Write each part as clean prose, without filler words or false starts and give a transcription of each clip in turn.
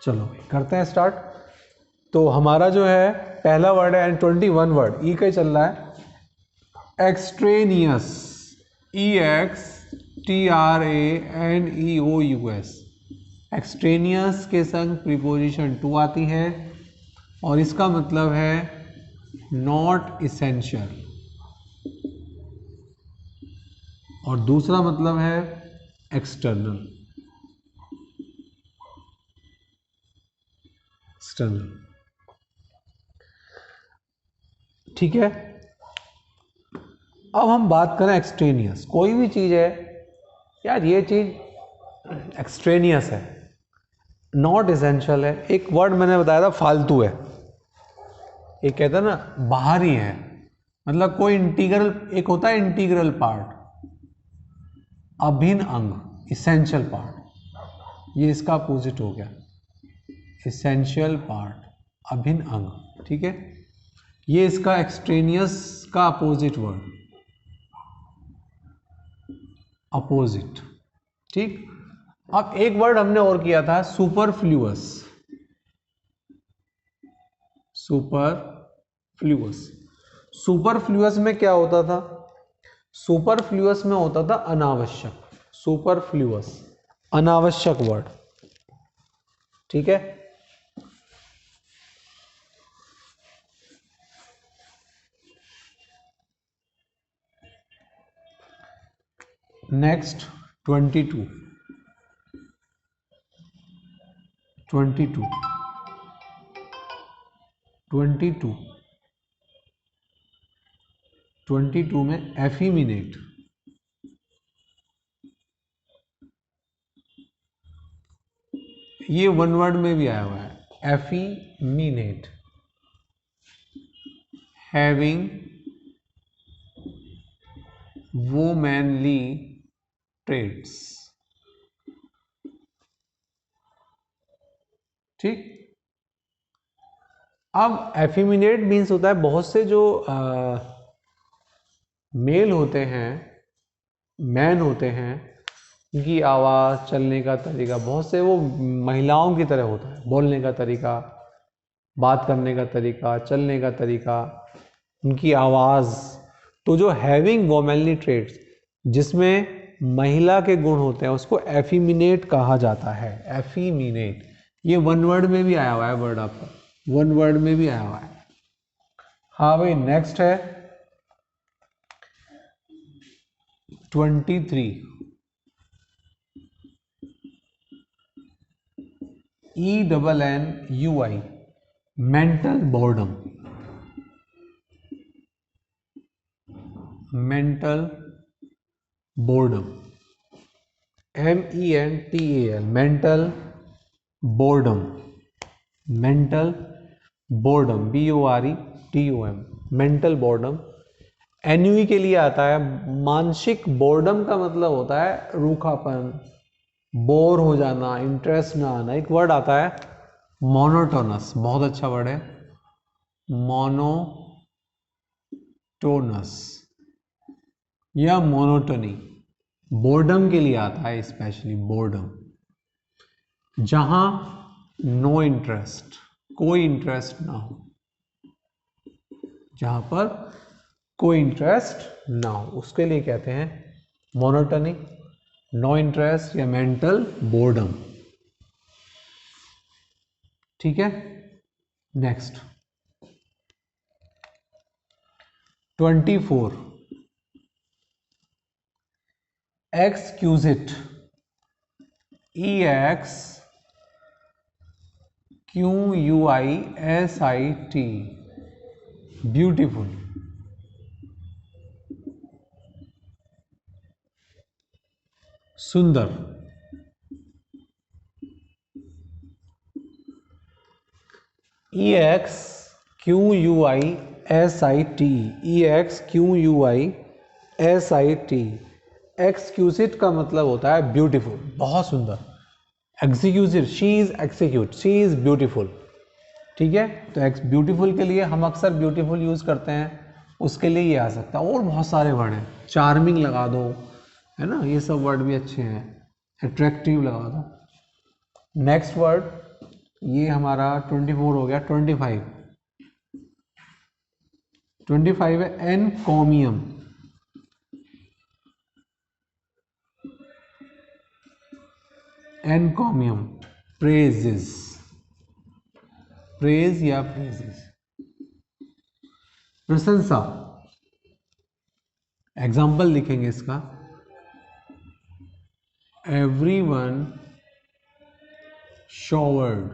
चलो करते हैं स्टार्ट। तो हमारा जो है पहला वर्ड है एंड 21 वर्ड ई का चल रहा है एक्सट्रेनियस, EXTRANEOUS। एक्सट्रेनियस के संग प्रीपोजिशन टू आती है और इसका मतलब है नॉट इसेंशियल, और दूसरा मतलब है एक्सटर्नल। ठीक है, अब हम बात करें एक्सट्रेनियस। कोई भी चीज है यार, ये चीज एक्सट्रेनियस है, नॉट एसेंशियल है। एक वर्ड मैंने बताया था फालतू है, एक कहता है ना बाहरी है, मतलब कोई इंटीग्रल, एक होता है इंटीग्रल पार्ट, अभिन्न अंग, इसेंशियल पार्ट, ये इसका अपोजिट हो गया, इसेंशियल पार्ट, अभिन्न अंग। ठीक है, ये इसका एक्सट्रेनियस का अपोजिट वर्ड, अपोजिट। ठीक, अब एक वर्ड हमने और किया था सुपरफ्लूअस। सुपरफ्लूअस, सुपरफ्लूअस में क्या होता था? सुपरफ्लूअस में होता था अनावश्यक, सुपरफ्लूअस अनावश्यक वर्ड। ठीक है, नेक्स्ट 22 में एफिमिनेट, ये वन वर्ड में भी आया हुआ है, एफिमिनेट, हैविंग वुमेनली ट्रेड्स। ठीक, अब एफिमिनेट मीन्स होता है बहुत से जो मेल होते हैं, मैन होते हैं, उनकी आवाज़, चलने का तरीका बहुत से वो महिलाओं की तरह होता है, बोलने का तरीका, बात करने का तरीका, चलने का तरीका, उनकी आवाज़। तो जो हैविंग वोमेनली ट्रेड्स, जिसमें महिला के गुण होते हैं, उसको एफिमिनेट कहा जाता है, एफिमिनेट। ये वन वर्ड में भी आया हुआ है वर्ड, आपका वन वर्ड में भी आया हुआ है। हाँ भाई, नेक्स्ट है 23, ENNUI, mental boredom, mental boredom, MENTAL, mental boredom, mental boredom, BOREDOM, mental boredom. Ennui के लिए आता है, मानसिक बोर्डम का मतलब होता है रूखापन, बोर हो जाना, इंटरेस्ट ना आना। एक वर्ड आता है मोनोटोनस, बहुत अच्छा वर्ड है, मोनोटोनस या मोनोटोनी, बोर्डम के लिए आता है, स्पेशली बोर्डम, जहां नो इंटरेस्ट, कोई इंटरेस्ट ना हो, जहां पर कोई इंटरेस्ट ना हो, उसके लिए कहते हैं मोनोटोनी, नो इंटरेस्ट या मेंटल बोर्डम। ठीक है, नेक्स्ट 24, एक्सक्यूजिट, EXQUISIT, ब्यूटीफुल, सुंदर। EXQUISIT, EXQUISIT, एक्सक्यूजिट का मतलब होता है ब्यूटीफुल, बहुत सुंदर। Exquisite, she is exquisite, she is beautiful. ठीक है, तो ब्यूटीफुल के लिए हम अक्सर ब्यूटीफुल यूज करते हैं, उसके लिए ये आ सकता है। और बहुत सारे वर्ड हैं, चार्मिंग लगा दो, है ना, ये सब वर्ड भी अच्छे हैं, अट्रैक्टिव लगा दो। नेक्स्ट वर्ड ये हमारा 24 हो गया। 25 है एनकॉमियम। एनकॉमियम प्रेजेस, प्रेज या प्रेजेस, प्रशंसा। एग्जाम्पल लिखेंगे इसका, everyone showered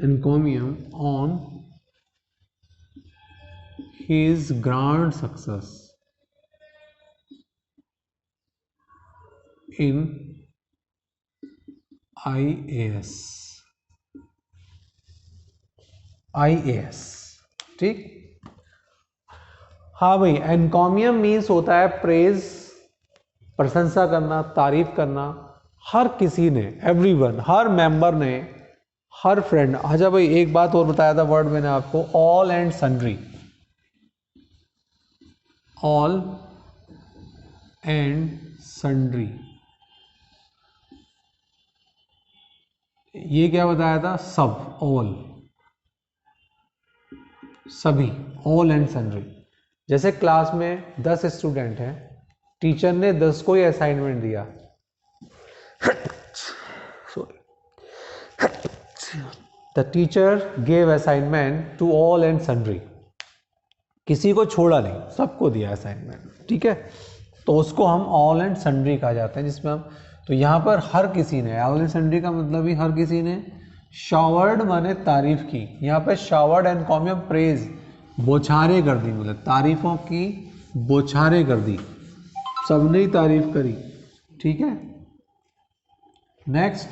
encomium on his grand success in IAS। ठीक। हाँ भाई, एनकॉमियम मीन्स होता है प्रेज, प्रशंसा करना, तारीफ करना। हर किसी ने, एवरीवन, हर मेंबर ने, हर फ्रेंड। अच्छा भाई, एक बात और बताया था वर्ड मैंने आपको, all and sundry. All and sundry, ये क्या बताया था? सब, ऑल, सभी, ऑल एंड सन्ड्री। जैसे क्लास में 10 स्टूडेंट हैं, टीचर ने 10 को ही असाइनमेंट दिया, the teacher gave assignment to all and sundry. किसी को छोड़ा नहीं, सबको दिया असाइनमेंट, ठीक है। तो उसको हम ऑल एंड सन्ड्री कहा जाता है, जिसमें हम, तो यहाँ पर हर किसी ने, ऑल एंड सन्ड्री का मतलब ही हर किसी ने। शावर्ड माने तारीफ की, यहाँ पे शावर्ड एनकॉमियम प्रेज, बौछारें कर दी, मतलब तारीफों की बौछारें कर दी, सबने ही तारीफ करी, ठीक है। Next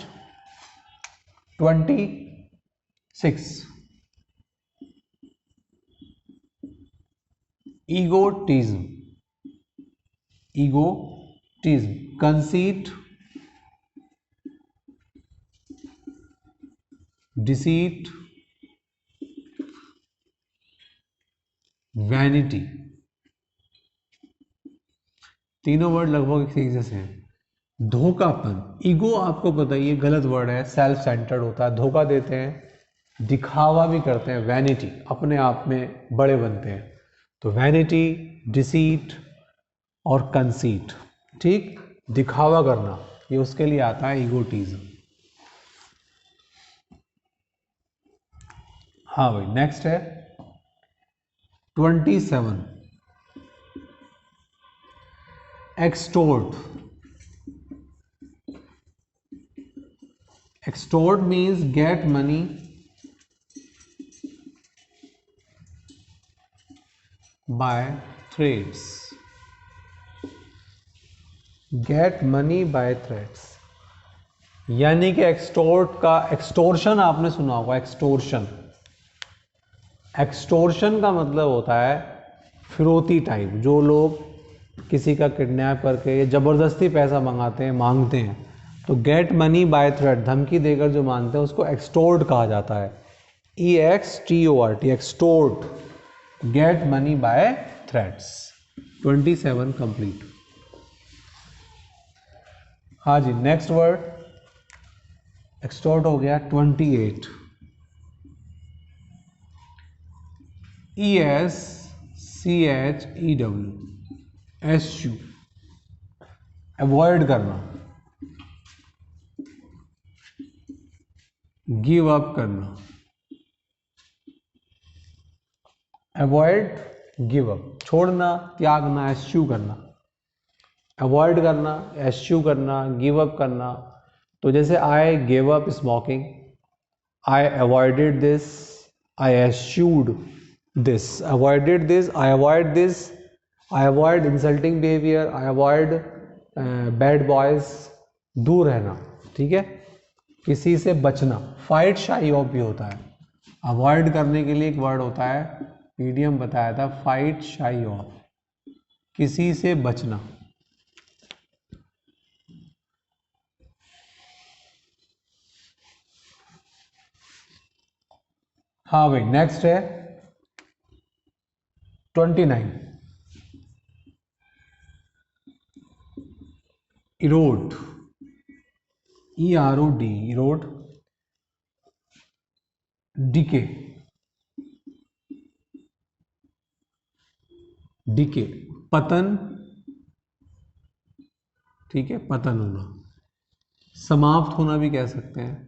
26, egotism. Egotism, conceit, deceit, vanity. तीनों वर्ड लगभग एक ही जैसे हैं। धोखापन, ईगो आपको पता ही है गलत वर्ड है, सेल्फ सेंटर्ड होता है, धोखा देते हैं, दिखावा भी करते हैं। वैनिटी, अपने आप में बड़े बनते हैं। तो वैनिटी, डिसीट और कंसीट, ठीक, दिखावा करना, ये उसके लिए आता है ईगोटिज्म। हाँ भाई, नेक्स्ट है 27, extort. Extort means get money by threads. Get money by threads, यानी कि एक्सटोर्ट का, एक्सटोर्शन आपने सुना होगा, एक्सटोर्शन। एक्सटोर्शन का मतलब होता है फिरौती टाइप, जो लोग किसी का किडनैप करके ज़बरदस्ती पैसा मांगते हैं। तो गेट मनी बाय थ्रेट, धमकी देकर जो मांगते हैं उसको एक्सटोर्ट कहा जाता है। EXTORT, extort, get money by threats. 27 complete. हाँ जी, नेक्स्ट वर्ड एक्सटोर्ट हो गया। 28, ESCHEW, अवॉइड करना, गिव अप करना। अवॉइड, गिव अप, छोड़ना, त्यागना, एश्यू करना। अवॉइड करना, एश्यू करना, गिव अप करना। तो जैसे I give up smoking, I avoided this, I eschewed this, avoided this, I avoid this, I avoid insulting behaviour, I avoid bad boys, दूर रहना, ठीक है, किसी से बचना। फाइट शाई ऑफ भी होता है, अवॉइड करने के लिए एक वर्ड होता है, मीडियम बताया था, फाइट शाई ऑफ, किसी से बचना। हाँ भाई, नेक्स्ट है 29, Erode, EROD, Erode, decay, decay पतन, ठीक है, पतन होना, समाप्त होना भी कह सकते हैं।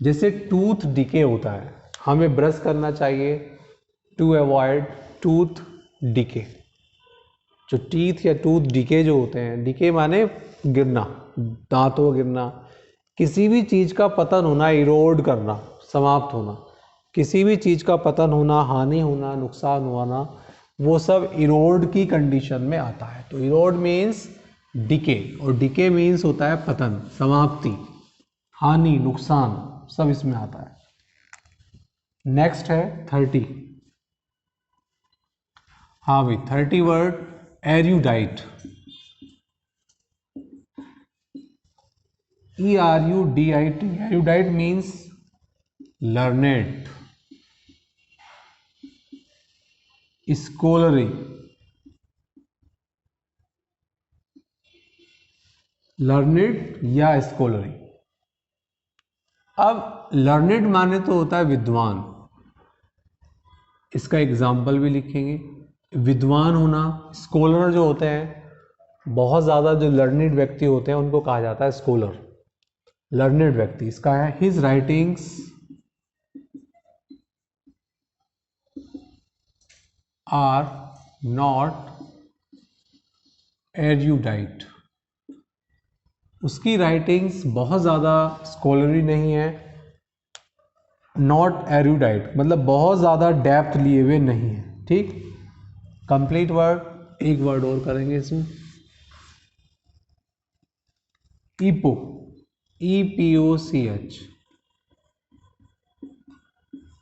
जैसे टूथ डिके होता है, हमें ब्रश करना चाहिए टू अवॉइड टूथ डिके। जो टीथ या टूथ डिके जो होते हैं, डिके माने गिरना, दांतों गिरना, किसी भी चीज का पतन होना, इरोड करना, समाप्त होना, किसी भी चीज का पतन होना, हानि होना, नुकसान होना, वो सब इरोड की कंडीशन में आता है। तो इरोड मीन्स डिके, और डिके मीन्स होता है पतन, समाप्ति, हानि, नुकसान, सब इसमें आता है। नेक्स्ट है 30। हाँ भाई, 30 word erudite, ERUDIT, erudite means learned, scholarly, learned या स्कॉलरी। अब लर्नेड माने तो होता है विद्वान, इसका एग्जाम्पल भी लिखेंगे। विद्वान होना, स्कॉलर जो होते हैं, बहुत ज़्यादा जो लर्नेड व्यक्ति होते हैं उनको कहा जाता है स्कॉलर, लर्नेड व्यक्ति। इसका है his writings are not erudite, उसकी राइटिंग्स बहुत ज़्यादा स्कॉलरी नहीं है। नॉट एरुडाइट मतलब बहुत ज़्यादा डेप्थ लिए हुए नहीं है, ठीक। कंप्लीट वर्ड, एक वर्ड और करेंगे इसमें, ईपो, EPOCH,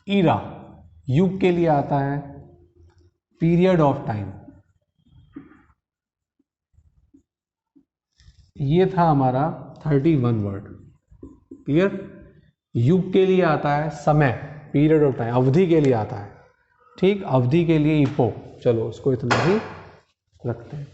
ईरा, युग के लिए आता है, पीरियड ऑफ टाइम। ये था हमारा 31 वर्ड, क्लियर। युग के लिए आता है समय, पीरियड ऑफ टाइम, अवधि के लिए आता है, ठीक। अवधि के लिए ईपो, चलो उसको इतना ही रखते हैं।